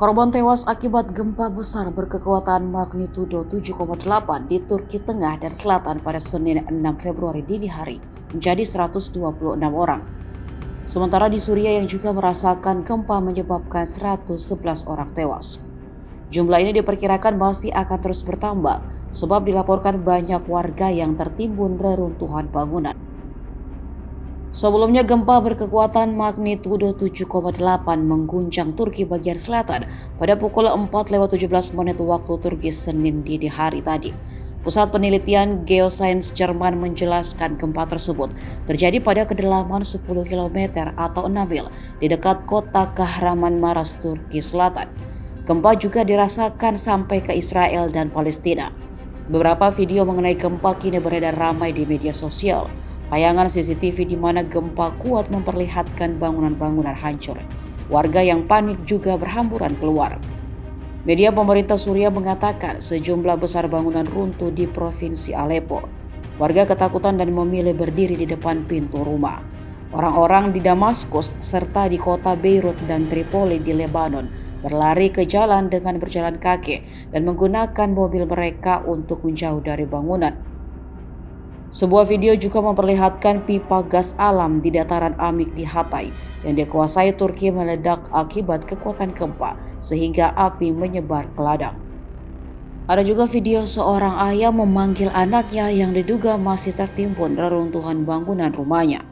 Korban tewas akibat gempa besar berkekuatan magnitudo 7,8 di Turki Tengah dan Selatan pada Senin 6 Februari dini hari menjadi 126 orang. Sementara di Suriah yang juga merasakan gempa menyebabkan 111 orang tewas. Jumlah ini diperkirakan masih akan terus bertambah sebab dilaporkan banyak warga yang tertimbun reruntuhan bangunan. Sebelumnya gempa berkekuatan magnitudo 7,8 mengguncang Turki bagian selatan pada pukul 4:17 waktu Turki Senin dini hari tadi. Pusat Penelitian Geosains Jerman menjelaskan gempa tersebut terjadi pada kedalaman 10 km atau 6 mil di dekat kota Kahramanmaras, Turki Selatan. Gempa juga dirasakan sampai ke Israel dan Palestina. Beberapa video mengenai gempa kini beredar ramai di media sosial. Tayangan CCTV di mana gempa kuat memperlihatkan bangunan-bangunan hancur. Warga yang panik juga berhamburan keluar. Media pemerintah Suriah mengatakan sejumlah besar bangunan runtuh di provinsi Aleppo. Warga ketakutan dan memilih berdiri di depan pintu rumah. Orang-orang di Damaskus serta di kota Beirut dan Tripoli di Lebanon berlari ke jalan dengan berjalan kaki dan menggunakan mobil mereka untuk menjauh dari bangunan. Sebuah video juga memperlihatkan pipa gas alam di dataran Amik di Hatay yang dikuasai Turki meledak akibat kekuatan gempa sehingga api menyebar ke ladang. Ada juga video seorang ayah memanggil anaknya yang diduga masih tertimbun reruntuhan bangunan rumahnya.